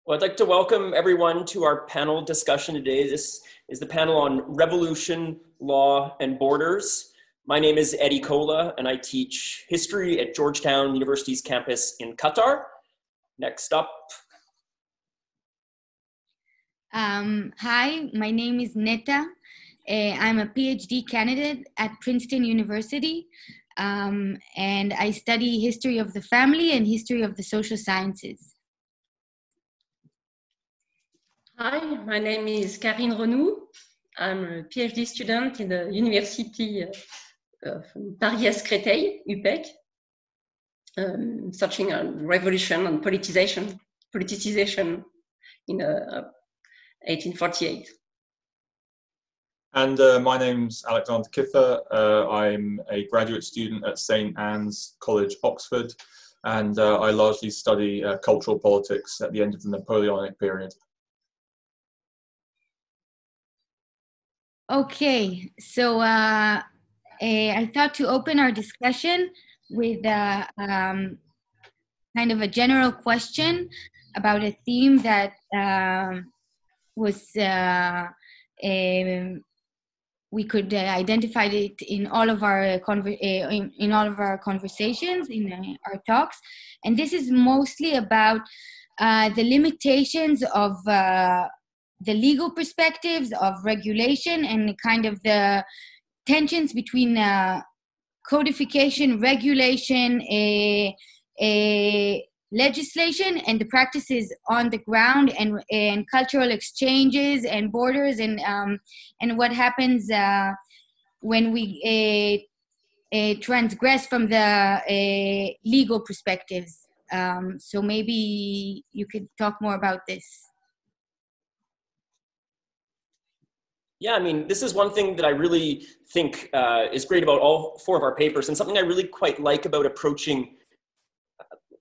Well, I'd like to welcome everyone to our panel discussion today. This is the panel on revolution, law, and borders. My name is Kolla, and I teach history at Georgetown University's campus in Qatar. Next up. Hi, my name is Netta. I'm a PhD candidate at Princeton University, and I study history of the family and history of the social sciences. Hi, my name is Carine Renoux. I'm a PhD student in the University of Paris-Est, Créteil, UPEC, searching on revolution and politicization in 1848. And my name's Alexander Kither. I'm a graduate student at St. Anne's College, Oxford, and I largely study cultural politics at the end of the Napoleonic period. Okay, so I thought to open our discussion with kind of a general question about a theme that we could identify it in all of our conversations, in our talks, and this is mostly about the limitations of the legal perspectives of regulation and kind of the tensions between codification, regulation, legislation, and the practices on the ground, and cultural exchanges and borders, and what happens when we transgress from the legal perspectives. So maybe you could talk more about this. Yeah, I mean, this is one thing that I really think is great about all four of our papers, and something I really quite like about approaching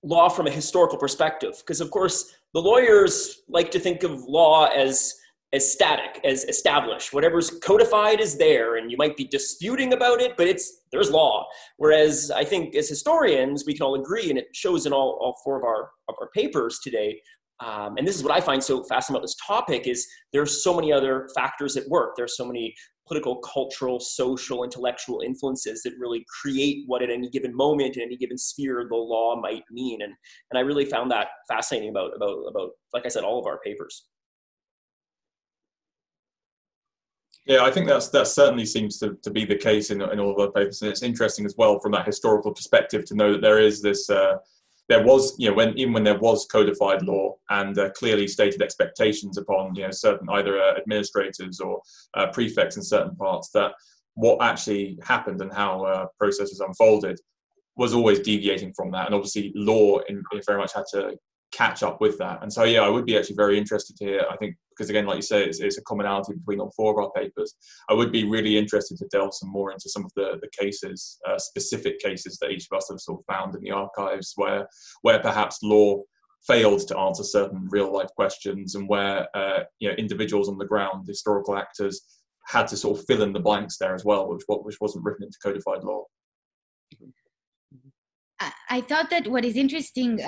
law from a historical perspective. Because, of course, the lawyers like to think of law as static, as established. Whatever's codified is there, and you might be disputing about it, but there's law. Whereas I think as historians, we can all agree, and it shows in all four of our papers today, and this is what I find so fascinating about this topic, is there's so many other factors at work. There's so many political, cultural, social, intellectual influences that really create what at any given moment, in any given sphere, the law might mean. And I really found that fascinating about, like I said, all of our papers. Yeah, I think that certainly seems to be the case in all of our papers. And it's interesting as well from that historical perspective to know that there is this, there was, even when there was codified law and clearly stated expectations upon, certain either administrators or prefects in certain parts, that what actually happened and how processes unfolded was always deviating from that. And obviously law very much had to catch up with that. And so, yeah, I would be actually very interested to hear, I think, because again, like you say, it's a commonality between all four of our papers. I would be really interested to delve some more into some of the cases, specific cases that each of us have sort of found in the archives where perhaps law failed to answer certain real life questions, and where individuals on the ground, historical actors, had to sort of fill in the blanks there as well, which wasn't written into codified law. I thought that what is interesting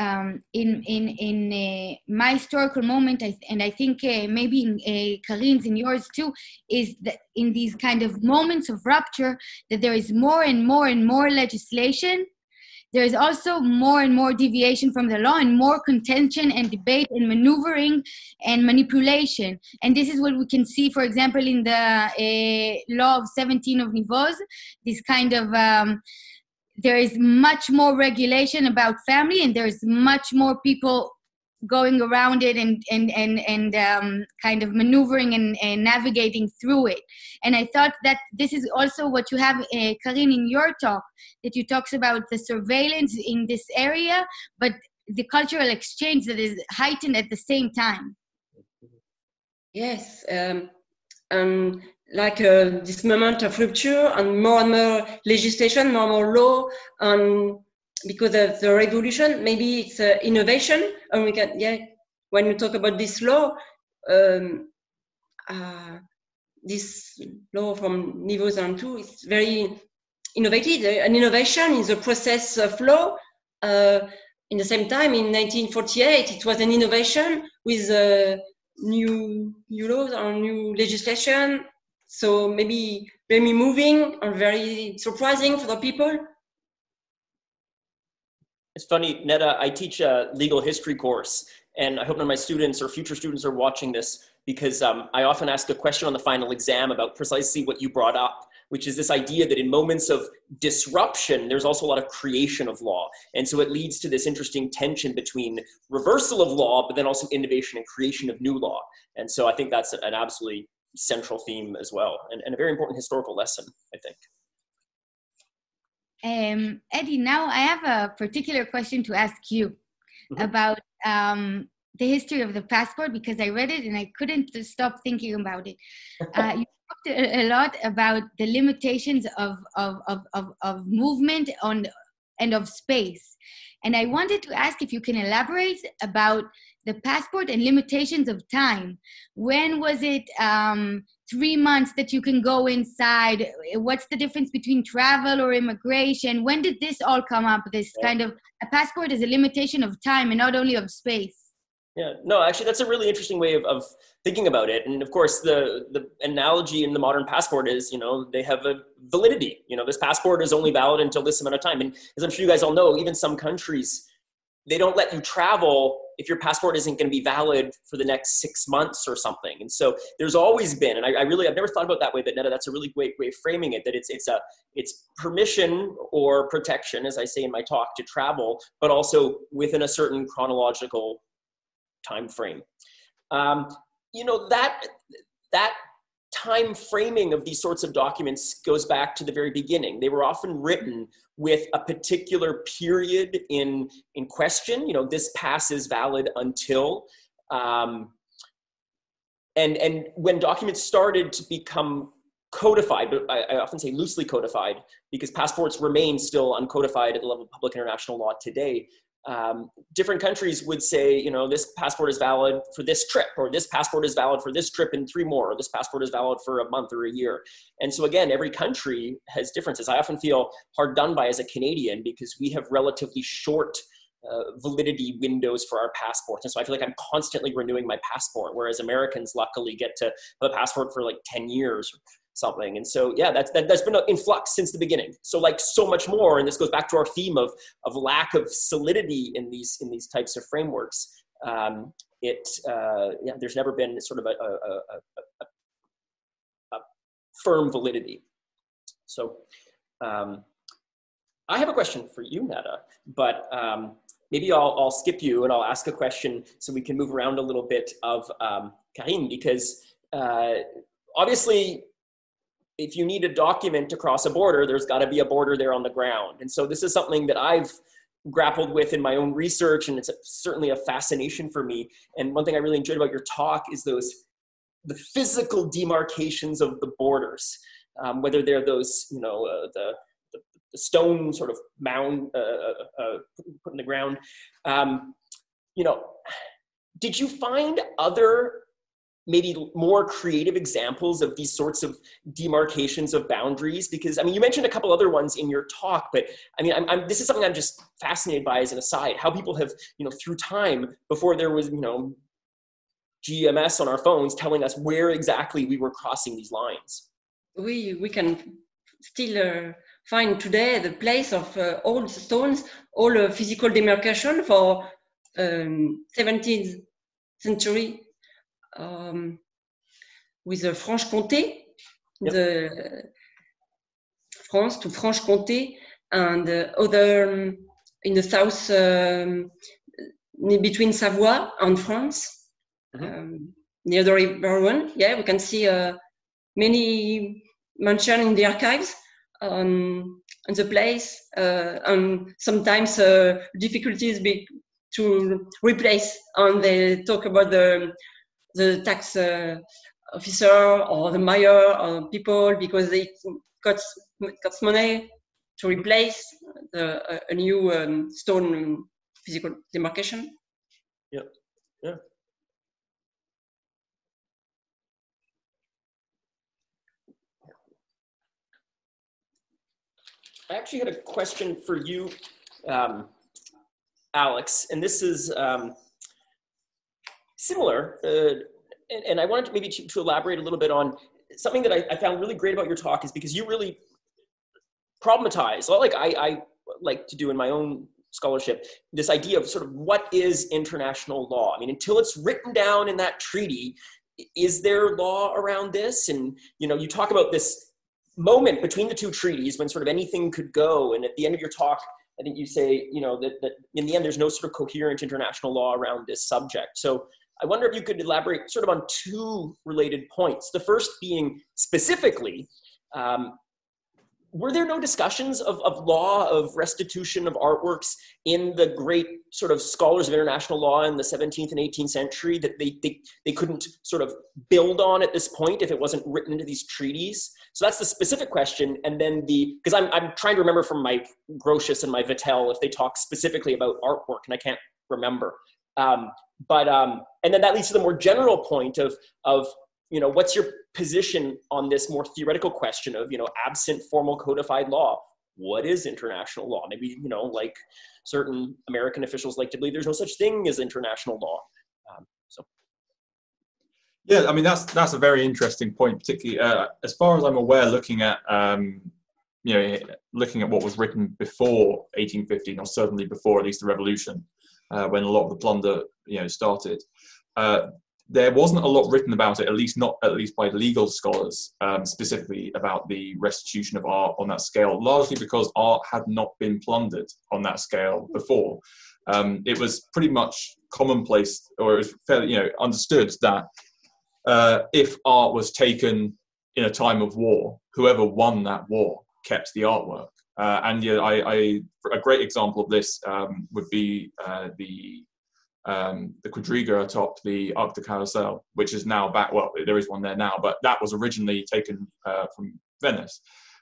in my historical moment, and I think maybe in Carine's, in yours too, is that in these kind of moments of rupture, that there is more and more and more legislation. There is also more and more deviation from the law, and more contention and debate and maneuvering and manipulation. And this is what we can see, for example, in the law of 17 of Nivose, this kind of there is much more regulation about family, and there's much more people going around it and kind of maneuvering and navigating through it. And I thought that this is also what you have, Carine, in your talk, that you talks about the surveillance in this area, but the cultural exchange that is heightened at the same time. Yes. Like this moment of rupture and more legislation, more and more law, and because of the revolution, maybe it's innovation. And we can, when you talk about this law, this law from Nivose and 2 is very innovative. An innovation is a process of law in the same time, in 1948, it was an innovation with new laws or new legislation. So maybe very moving and very surprising for the people. It's funny, Netta, I teach a legal history course, and I hope none of my students or future students are watching this, because I often ask a question on the final exam about precisely what you brought up, which is this idea that in moments of disruption, there's also a lot of creation of law. And so it leads to this interesting tension between reversal of law, but then also innovation and creation of new law. And so I think that's an absolutely central theme as well, and a very important historical lesson, I think. Eddie, now I have a particular question to ask you about the history of the passport, because I read it and I couldn't stop thinking about it. You talked a lot about the limitations of movement and of space. And I wanted to ask if you can elaborate about the passport and limitations of time. When was it 3 months that you can go inside? What's the difference between travel or immigration? When did this all come up? This kind of, a passport is a limitation of time and not only of space. Yeah, no, actually, that's a really interesting way of thinking about it. And of course, the analogy in the modern passport is, you know, they have a validity. You know, this passport is only valid until this amount of time. And as I'm sure you guys all know, even some countries, they don't let you travel if your passport isn't going to be valid for the next 6 months or something. And so there's always been, and I've never thought about it that way, but Netta, that's a really great way of framing it, that it's permission or protection, as I say in my talk, to travel, but also within a certain chronological time frame. You know, that time framing of these sorts of documents goes back to the very beginning. They were often written with a particular period in question. You know, this pass is valid until, and when documents started to become codified, but I often say loosely codified, because passports remain still uncodified at the level of public international law today. Different countries would say, you know, this passport is valid for this trip, or this passport is valid for this trip and 3 more, or this passport is valid for a month or a year. And so again, every country has differences. I often feel hard done by as a Canadian because we have relatively short validity windows for our passports. And so I feel like I'm constantly renewing my passport, whereas Americans luckily get to have a passport for like 10 years or something. And so, yeah, that's been in flux since the beginning. So like so much more, and this goes back to our theme of lack of solidity in these types of frameworks. There's never been sort of a firm validity. So I have a question for you, Netta, but maybe I'll skip you and I'll ask a question so we can move around a little bit of Carine, because obviously, if you need a document to cross a border, there's got to be a border there on the ground. And so this is something that I've grappled with in my own research, and it's certainly a fascination for me. And one thing I really enjoyed about your talk is the physical demarcations of the borders, whether they're those, you know, the stone sort of mound put in the ground. You know, did you find other maybe more creative examples of these sorts of demarcations of boundaries? Because, I mean, you mentioned a couple other ones in your talk, but I mean, this is something I'm just fascinated by as an aside, how people have, you know, through time, before there was, you know, GMS on our phones telling us where exactly we were crossing these lines. We can still find today the place of old stones, all physical demarcation for 17th century. With the Franche-Comté, yep. The France to Franche-Comté, and other in the south between Savoie and France, near the river Rhône. Yeah, we can see many mentioned in the archives on the place, and sometimes difficulties to replace, and they talk about the tax officer or the mayor or people, because they costs money to replace a new stone physical demarcation. Yeah, yeah. I actually had a question for you, Alex, and this is similar, and I wanted to maybe to elaborate a little bit on something that I found really great about your talk, is because you really problematize, like I like to do in my own scholarship, this idea of sort of what is international law. I mean, until it's written down in that treaty, is there law around this? And, you know, you talk about this moment between the two treaties when sort of anything could go. And at the end of your talk, I think you say, you know, that in the end, there's no sort of coherent international law around this subject. So I wonder if you could elaborate sort of on two related points. The first being specifically, were there no discussions of law, of restitution of artworks in the great sort of scholars of international law in the 17th and 18th century that they couldn't sort of build on at this point if it wasn't written into these treaties? So that's the specific question. And then because I'm trying to remember from my Grotius and my Vattel if they talk specifically about artwork, and I can't remember. And then that leads to the more general point of you know, what's your position on this more theoretical question of, you know, absent formal codified law, what is international law? Maybe, you know, like certain American officials like to believe there's no such thing as international law. Yeah, I mean, that's a very interesting point, particularly as far as I'm aware, looking at you know, looking at what was written before 1815, or certainly before at least the Revolution, when a lot of the plunder, you know, started. There wasn't a lot written about it, at least by legal scholars, specifically about the restitution of art on that scale, largely because art had not been plundered on that scale before. It was pretty much commonplace, or it was fairly, you know, understood that if art was taken in a time of war, whoever won that war kept the artwork. And yeah, a great example of this would be the quadriga atop the Arc de Carrousel, which is now back, well, there is one there now, but that was originally taken from Venice.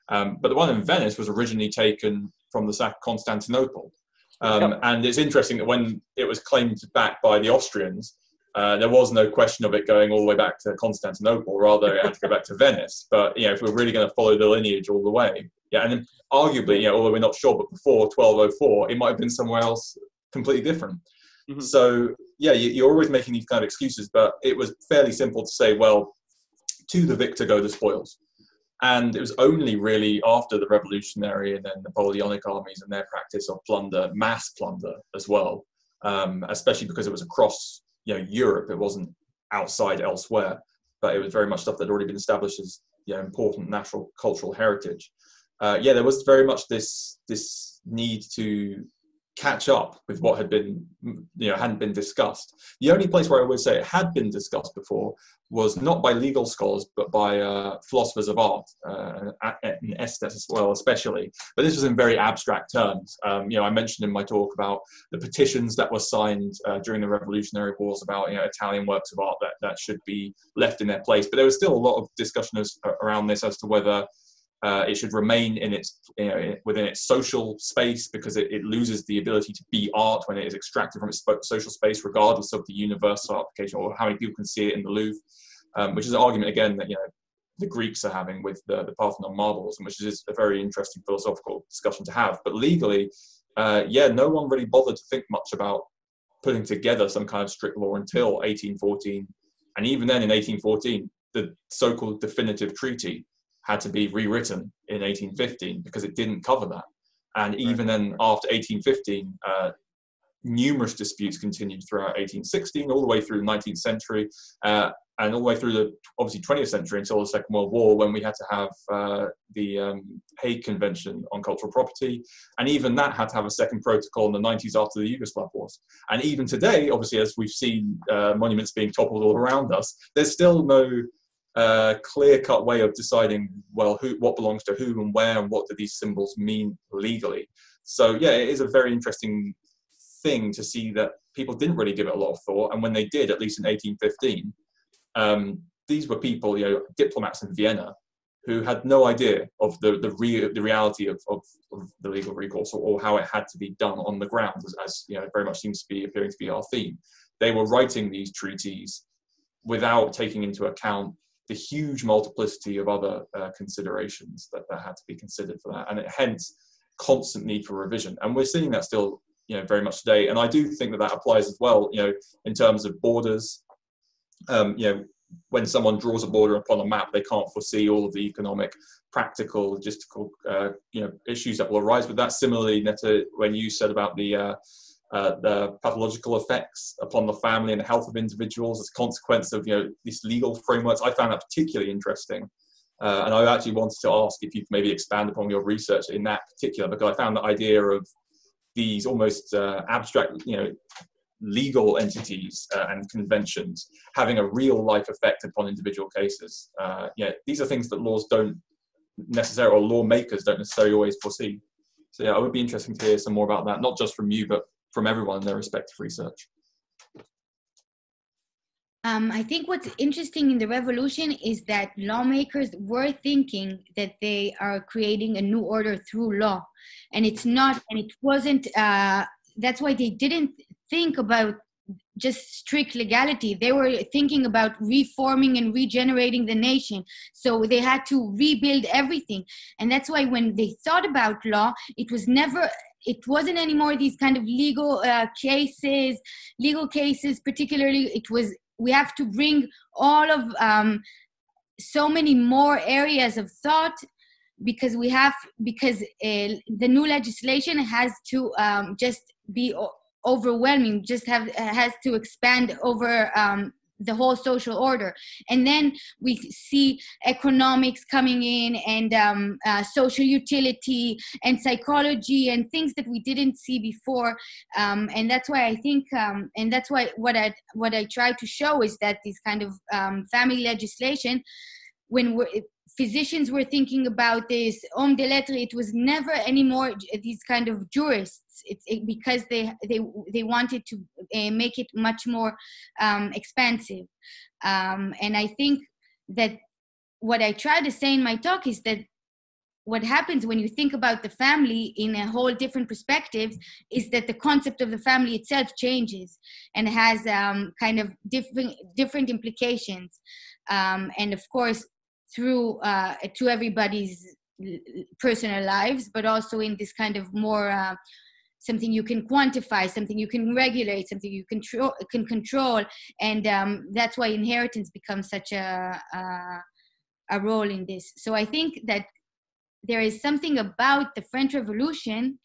But the one in Venice was originally taken from the sack of Constantinople. And it's interesting that when it was claimed back by the Austrians, there was no question of it going all the way back to Constantinople, rather it had to go back to Venice. But, you know, if we're really going to follow the lineage all the way, yeah, and then arguably, you know, although we're not sure, but before 1204, it might have been somewhere else completely different. Mm-hmm. So, yeah, you're always making these kind of excuses, but it was fairly simple to say, well, to the victor go the spoils. And it was only really after the revolutionary and then Napoleonic armies and their practice of plunder, mass plunder as well, especially because it was across, you know, Europe. It wasn't outside elsewhere, but it was very much stuff that had already been established as, you know, important natural cultural heritage. Yeah, there was very much this need to catch up with what had been, you know, hadn't been discussed. The only place where I would say it had been discussed before was not by legal scholars, but by philosophers of art, and aesthetics as well, especially. But this was in very abstract terms. You know, I mentioned in my talk about the petitions that were signed during the Revolutionary Wars about, you know, Italian works of art that should be left in their place. But there was still a lot of discussion around this as to whether it should remain in its, you know, within its social space, because it loses the ability to be art when it is extracted from its social space, regardless of the universal application or how many people can see it in the Louvre, which is an argument again that, you know, the Greeks are having with the Parthenon marbles, and which is a very interesting philosophical discussion to have. But legally, yeah, no one really bothered to think much about putting together some kind of strict law until 1814, and even then in 1814, the so-called definitive treaty had to be rewritten in 1815 because it didn't cover that. And even then, after 1815, numerous disputes continued throughout 1816, all the way through the 19th century, and all the way through the, obviously, 20th century until the Second World War, when we had to have the Hague Convention on Cultural Property. And even that had to have a second protocol in the 90s after the Yugoslav Wars. And even today, obviously, as we've seen monuments being toppled all around us, there's still no clear-cut way of deciding, well, what belongs to who and where, and what do these symbols mean legally. So yeah, it is a very interesting thing to see that people didn't really give it a lot of thought, and when they did, at least in 1815, these were people, you know, diplomats in Vienna, who had no idea of the reality of the legal recourse, or how it had to be done on the ground, as you know, very much seems to be appearing to be our theme. They were writing these treaties without taking into account the huge multiplicity of other considerations that had to be considered for that, and hence constant need for revision. And we're seeing that still very much today. And I do think that applies as well, in terms of borders. When someone draws a border upon a map, they can't foresee all of the economic, practical, logistical, issues that will arise with that. Similarly, Netta, when you said about the pathological effects upon the family and the health of individuals as a consequence of these legal frameworks, I found that particularly interesting. And I actually wanted to ask if you could maybe expand upon your research in that particular, because I found the idea of these almost abstract, legal entities and conventions having a real life effect upon individual cases. These are things that laws don't necessarily, or lawmakers don't necessarily always foresee. So yeah, it would be interesting to hear some more about that, not just from you, but from everyone in their respective research. I think what's interesting in the revolution is that lawmakers were thinking that they are creating a new order through law, and it's not, and it wasn't, that's why they didn't think about just strict legality. They were thinking about reforming and regenerating the nation. So they had to rebuild everything. And that's why when they thought about law, it wasn't anymore these kind of legal cases, particularly it was, we have to bring all of so many more areas of thought, because the new legislation has to just be overwhelming, has to expand over the whole social order. And then we see economics coming in, and social utility and psychology and things that we didn't see before. And that's why I think, and that's why what I try to show is that this kind of family legislation, when physicians were thinking about this homme de lettres, it was never anymore these kind of jurists. Because they wanted to make it much more expansive. And I think that what I try to say in my talk is that what happens when you think about the family in a whole different perspective is that the concept of the family itself changes and has kind of different implications. And of course, through to everybody's personal lives, but also in this kind of more something you can quantify, something you can regulate, something you can control, and that's why inheritance becomes such a role in this. So I think that there is something about the French Revolution,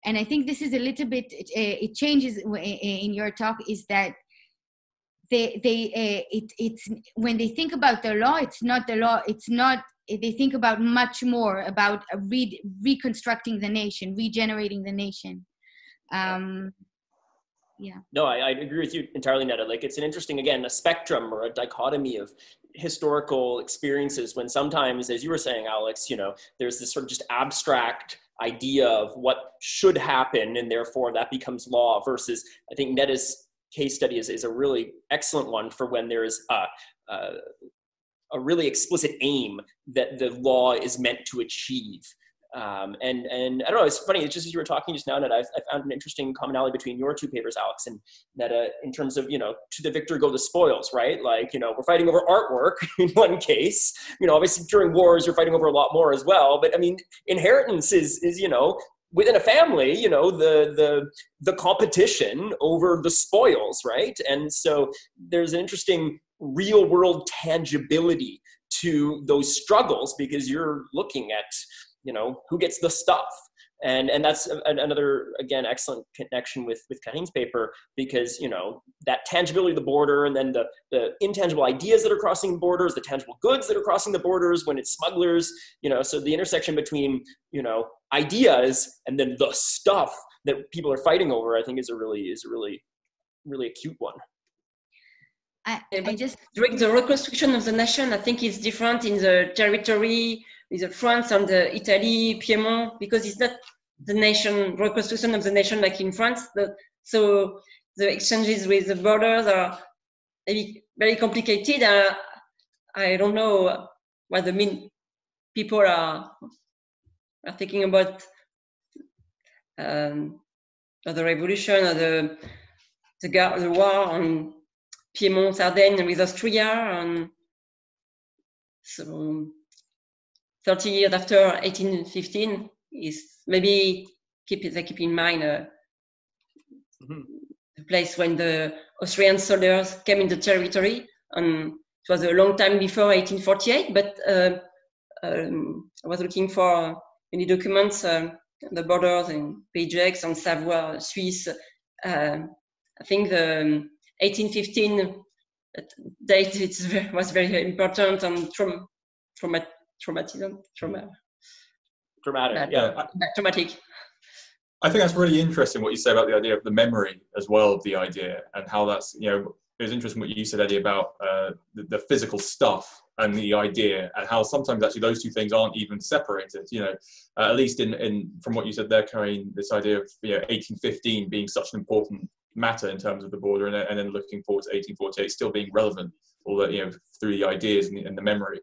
and I think this is a little bit, it changes in your talk, is that it's when they think about the law, it's not the law, they think about much more about reconstructing the nation, regenerating the nation. Yeah. No, I agree with you entirely, Netta. Like, it's an interesting, again, a spectrum or a dichotomy of historical experiences, when sometimes, as you were saying, Alex, there's this sort of just abstract idea of what should happen, and therefore that becomes law, versus I think Netta's case study is a really excellent one for when there is a really explicit aim that the law is meant to achieve. And I don't know, it's funny, it's just as you were talking just now, Netta, I found an interesting commonality between your two papers, Alex and Netta, in terms of, to the victor go the spoils, right? Like, we're fighting over artwork in one case, obviously during wars, you're fighting over a lot more as well. But I mean, inheritance is within a family, the competition over the spoils, right? And so there's an interesting real world tangibility to those struggles, because you're looking at, who gets the stuff. And that's another, again, excellent connection with Carine's paper, because, that tangibility of the border, and then the intangible ideas that are crossing borders, the tangible goods that are crossing the borders when it's smugglers, so the intersection between, ideas and then the stuff that people are fighting over, I think is a really acute one. During the reconstruction of the nation, I think it's different in the territory with France and Italy, Piedmont, because it's not the nation, reconstruction of the nation like in France. So the exchanges with the borders are maybe very complicated. I don't know what the mean people are thinking about the revolution or the war on Piedmont, Sardaigne with Austria, and so 30 years after 1815 is maybe keep in mind the place when the Austrian soldiers came in the territory, and it was a long time before 1848. But I was looking for any documents, the borders in Pays d'Aix and Savoie, Swiss. I think the 1815 date was very important and traumatic. I think that's really interesting what you say about the idea of the memory as well of the idea, and how that's, you know, it was interesting what you said, Eddie, about the physical stuff and the idea, and how sometimes actually those two things aren't even separated. You know, at least in from what you said there, Carine, this idea of 1815 being such an important matter in terms of the border, and then looking forward to 1848 still being relevant, although through the ideas and the memory.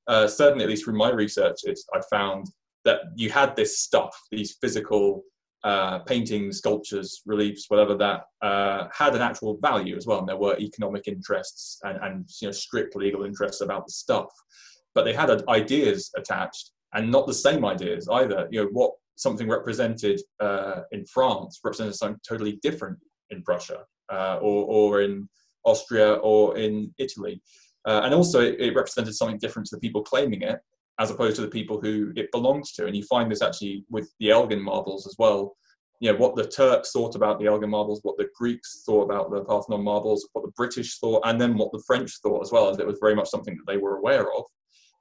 Certainly, at least through my research, I found that you had this stuff, these physical paintings, sculptures, reliefs, whatever, that had an actual value as well, and there were economic interests and strict legal interests about the stuff, but they had ideas attached, and not the same ideas either. What something represented in France represented something totally different in Prussia or in Austria or in Italy, and also it represented something different to the people claiming it as opposed to the people who it belongs to. And you find this actually with the Elgin marbles as well. What the Turks thought about the Elgin marbles, what the Greeks thought about the Parthenon marbles, what the British thought, and then what the French thought as well, as it was very much something that they were aware of.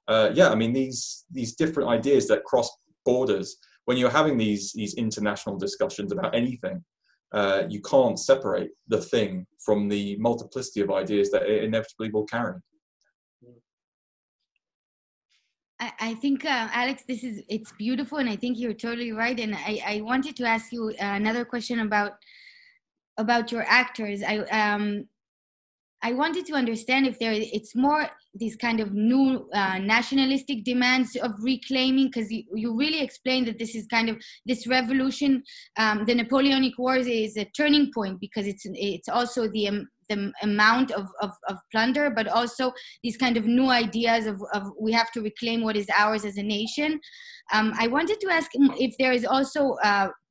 I mean, these different ideas that cross borders, when you're having these international discussions about anything, you can't separate the thing from the multiplicity of ideas that it inevitably will carry. I think, Alex, it's beautiful, and I think you're totally right. And I wanted to ask you another question about your actors. I wanted to understand if it's more these kind of new nationalistic demands of reclaiming, because you really explained that this is kind of this revolution. The Napoleonic Wars is a turning point because it's also the amount of plunder, but also these kind of new ideas of we have to reclaim what is ours as a nation. I wanted to ask if there is also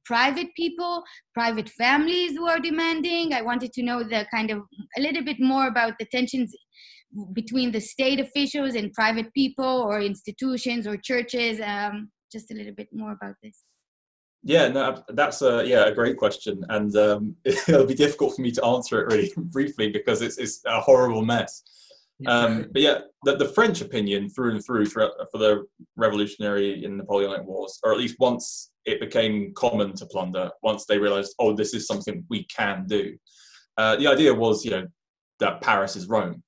private people, private families who are demanding. I wanted to know the kind of a little bit more about the tensions between the state officials and private people or institutions or churches. Just a little bit more about this. Yeah, no, that's a great question, and it'll be difficult for me to answer it really briefly because it's a horrible mess. But yeah, the French opinion through and through for the Revolutionary and Napoleonic Wars, or at least once it became common to plunder, once they realized, oh, this is something we can do. The idea was, that Paris is Rome,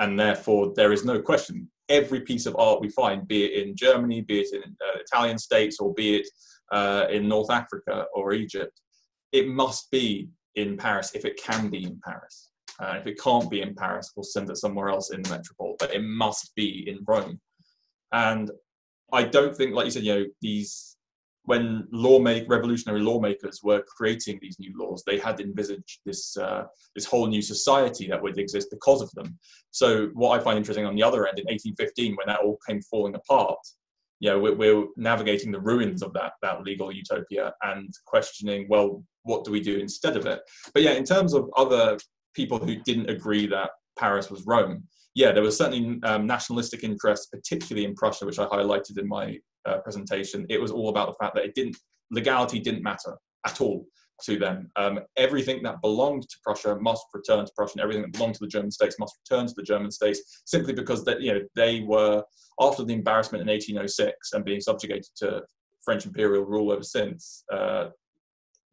and therefore there is no question. Every piece of art we find, be it in Germany, be it in Italian states, or be it in North Africa or Egypt, it must be in Paris if it can be in Paris. If it can't be in Paris, we'll send it somewhere else in the metropole, but it must be in Rome. And I don't think, like you said, when revolutionary lawmakers were creating these new laws, they had envisaged this whole new society that would exist because of them. So what I find interesting on the other end, in 1815, when that all came falling apart, we're navigating the ruins of that legal utopia and questioning, well, what do we do instead of it? But yeah, in terms of other people who didn't agree that Paris was Rome, there was certainly nationalistic interest, particularly in Prussia, which I highlighted in my presentation. It was all about the fact that legality didn't matter at all to them. Everything that belonged to Prussia must return to Prussia, and everything that belonged to the German states must return to the German states, simply because they were, after the embarrassment in 1806 and being subjugated to French imperial rule ever since,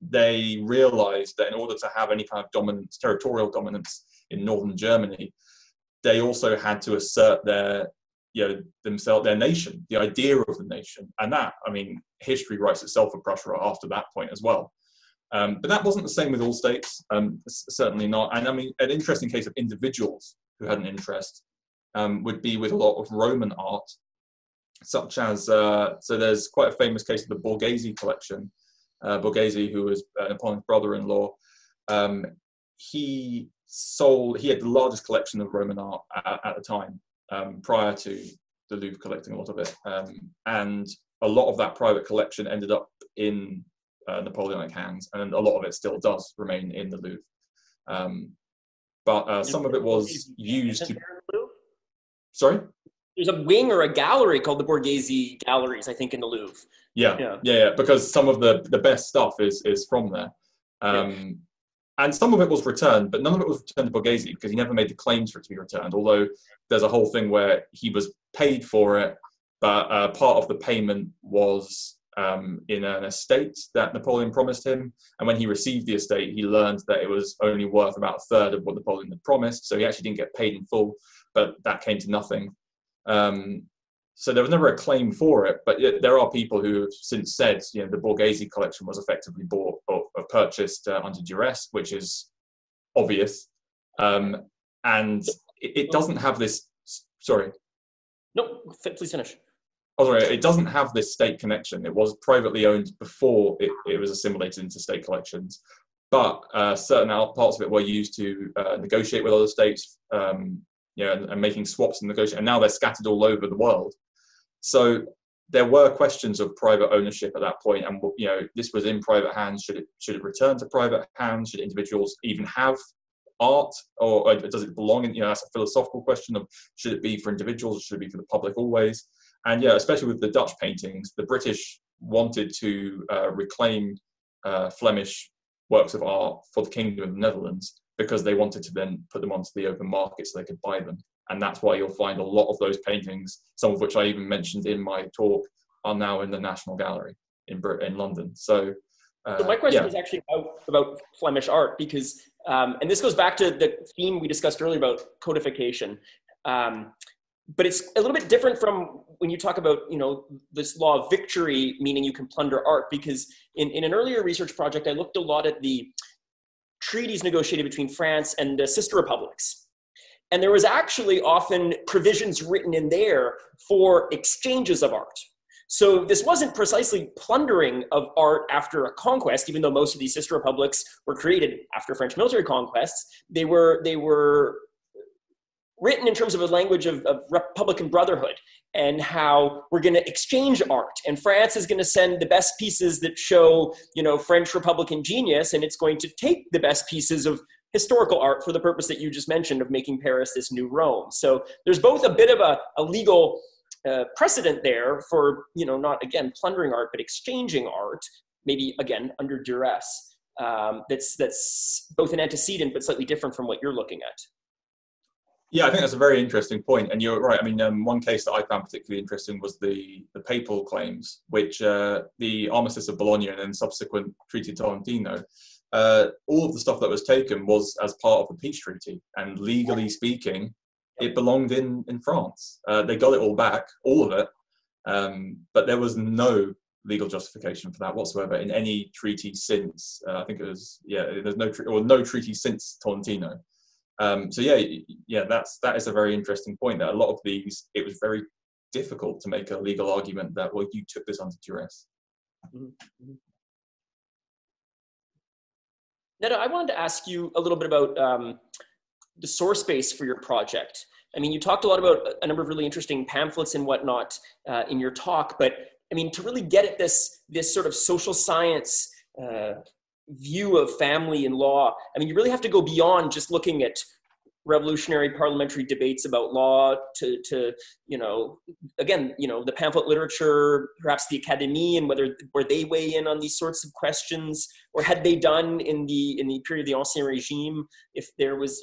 they realized that in order to have any kind of dominance, territorial dominance in northern Germany, they also had to assert their nation, the idea of the nation. And that, I mean, history writes itself for Prussia after that point as well. But that wasn't the same with all states, certainly not. And I mean, an interesting case of individuals who had an interest would be with a lot of Roman art, such as, so there's quite a famous case of the Borghese collection. Borghese, who was Napoleon's brother-in-law, he had the largest collection of Roman art at the time, prior to the Louvre collecting a lot of it. And a lot of that private collection ended up in Napoleonic hands, and a lot of it still does remain in the Louvre. But some of it was used to... Sorry? There's a wing or a gallery called the Borghese Galleries, I think, in the Louvre. Yeah, because some of the best stuff is from there. And some of it was returned, but none of it was returned to Borghese because he never made the claims for it to be returned, although there's a whole thing where he was paid for it, but part of the payment was in an estate that Napoleon promised him. And when he received the estate, he learned that it was only worth about a third of what Napoleon had promised. So he actually didn't get paid in full, but that came to nothing. So there was never a claim for it, but there are people who have since said, the Borghese collection was effectively bought or purchased under duress, which is obvious. And it doesn't have this, sorry. No, please finish. Oh, sorry, it doesn't have this state connection. It was privately owned before it was assimilated into state collections, but certain parts of it were used to negotiate with other states, and making swaps and negotiate, and now they're scattered all over the world. So there were questions of private ownership at that point, and this was in private hands. Should it return to private hands? Should individuals even have art, or does it belong in? That's a philosophical question of should it be for individuals, or should it be for the public always? And especially with the Dutch paintings, the British wanted to reclaim Flemish works of art for the Kingdom of the Netherlands, because they wanted to then put them onto the open market so they could buy them. And that's why you'll find a lot of those paintings, some of which I even mentioned in my talk, are now in the National Gallery in London. So my question is actually about Flemish art, because, and this goes back to the theme we discussed earlier about codification. But it's a little bit different from when you talk about, this law of victory, meaning you can plunder art, because in an earlier research project, I looked a lot at the treaties negotiated between France and the sister republics. And there was actually often provisions written in there for exchanges of art. So this wasn't precisely plundering of art after a conquest, even though most of these sister republics were created after French military conquests. They were written in terms of a language of Republican brotherhood, and how we're going to exchange art. And France is going to send the best pieces that show, French Republican genius, and it's going to take the best pieces of historical art for the purpose that you just mentioned of making Paris this new Rome. So there's both a bit of a legal precedent there for, not, again, plundering art, but exchanging art, maybe, again, under duress. That's both an antecedent, but slightly different from what you're looking at. Yeah, I think that's a very interesting point, and you're right. I mean, one case that I found particularly interesting was the papal claims, which the Armistice of Bologna and then subsequent Treaty of Tolentino, all of the stuff that was taken was as part of the peace treaty, and legally speaking, it belonged in France. They got it all back, all of it, but there was no legal justification for that whatsoever in any treaty since. I think it was there's no treaty since Tolentino. So that is a very interesting point, that a lot of these, it was very difficult to make a legal argument that, well, you took this under duress. Mm-hmm. Netta, I wanted to ask you a little bit about the source base for your project. I mean, you talked a lot about a number of really interesting pamphlets and whatnot in your talk, but I mean, to really get at this sort of social science view of family and law, I mean, you really have to go beyond just looking at revolutionary parliamentary debates about law to again, the pamphlet literature, perhaps the Académie, and where they weigh in on these sorts of questions, or had they done in the period of the Ancien Régime, if there was,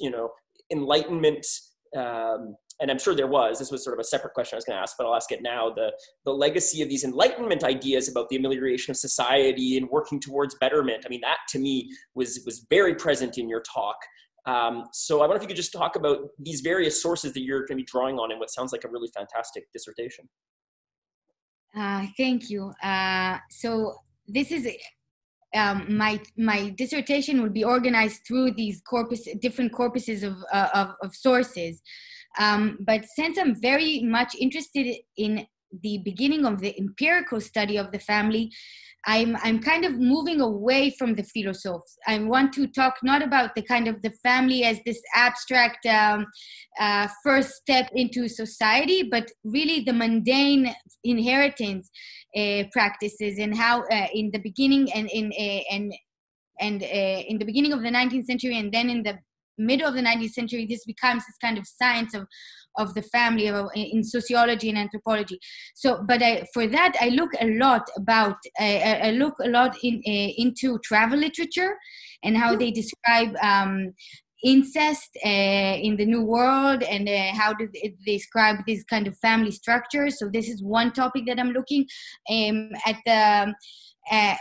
Enlightenment, and I'm sure there was. This was sort of a separate question I was going to ask, but I'll ask it now. The legacy of these Enlightenment ideas about the amelioration of society and working towards betterment. I mean, that to me was very present in your talk. So I wonder if you could just talk about these various sources that you're going to be drawing on in what sounds like a really fantastic dissertation. Thank you. So this is my dissertation would be organized through these different corpuses of sources. But since I'm very much interested in the beginning of the empirical study of the family, I'm kind of moving away from the philosophes. I want to talk not about the kind of the family as this abstract first step into society, but really the mundane inheritance practices, and how in the beginning and in the beginning of the 19th century, and then in the middle of the 19th century, this becomes this kind of science of the family in sociology and anthropology. So, but for that, I look a lot about, I look a lot into travel literature and how they describe incest in the New World, and how do they describe this kind of family structure. So this is one topic that I'm looking at.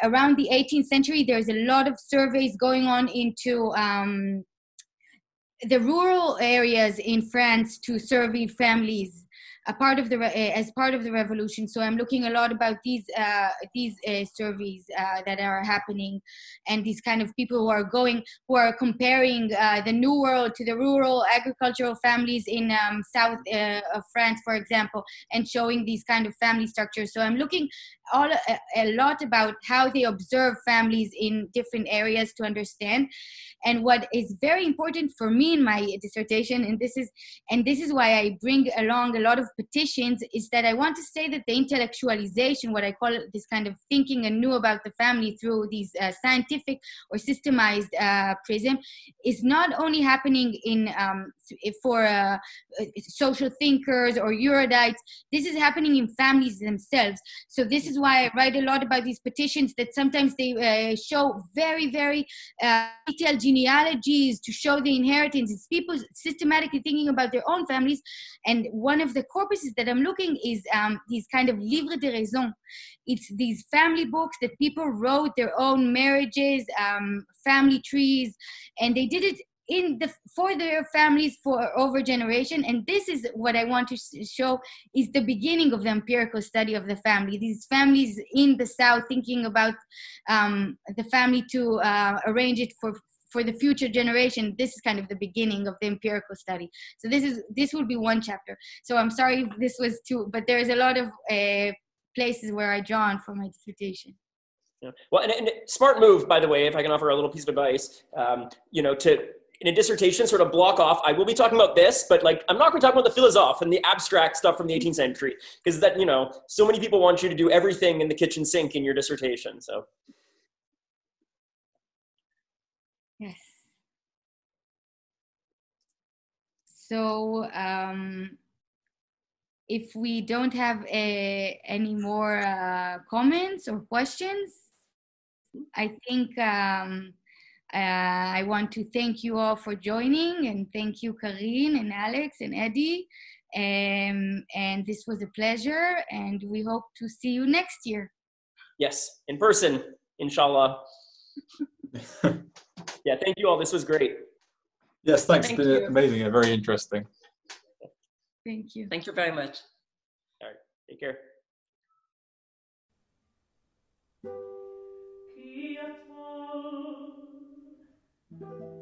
Around the 18th century, there's a lot of surveys going on into the rural areas in France to survey families, as part of the revolution. So I'm looking a lot about these surveys that are happening, and these kind of people who are comparing the New World to the rural agricultural families in south of France, for example, and showing these kind of family structures. So I'm looking a lot about how they observe families in different areas to understand. And what is very important for me in my dissertation, and this is why I bring along a lot of petitions, is that I want to say that the intellectualization, what I call it, this kind of thinking anew about the family through these scientific or systemized prism, is not only happening for social thinkers or erudites. This is happening in families themselves. So this is why I write a lot about these petitions, that sometimes they show very, very detailed genealogies to show the inheritance. It's people systematically thinking about their own families. And one of the corpuses that I'm looking is these kind of livres de raison. It's these family books that people wrote their own marriages, family trees, and they did it for their families for over generation. And this is what I want to show is the beginning of the empirical study of the family. These families in the South thinking about the family to arrange it for the future generation. This is kind of the beginning of the empirical study. So this will be one chapter. So I'm sorry if this was too, but there's a lot of places where I draw on for my dissertation. Yeah. Well, and smart move, by the way, if I can offer a little piece of advice, to in a dissertation sort of block off, I will be talking about this, but like, I'm not going to talk about the philosophe and the abstract stuff from the 18th century, because that, so many people want you to do everything in the kitchen sink in your dissertation. So. Yes. So if we don't have any more comments or questions, I think I want to thank you all for joining, and thank you, Carine and Alex and Eddie. And this was a pleasure, and we hope to see you next year. Yes, in person, inshallah. Yeah, thank you all. This was great. Yes, thanks. It's been amazing and very interesting. Thank you. Thank you very much. All right, take care. Kither.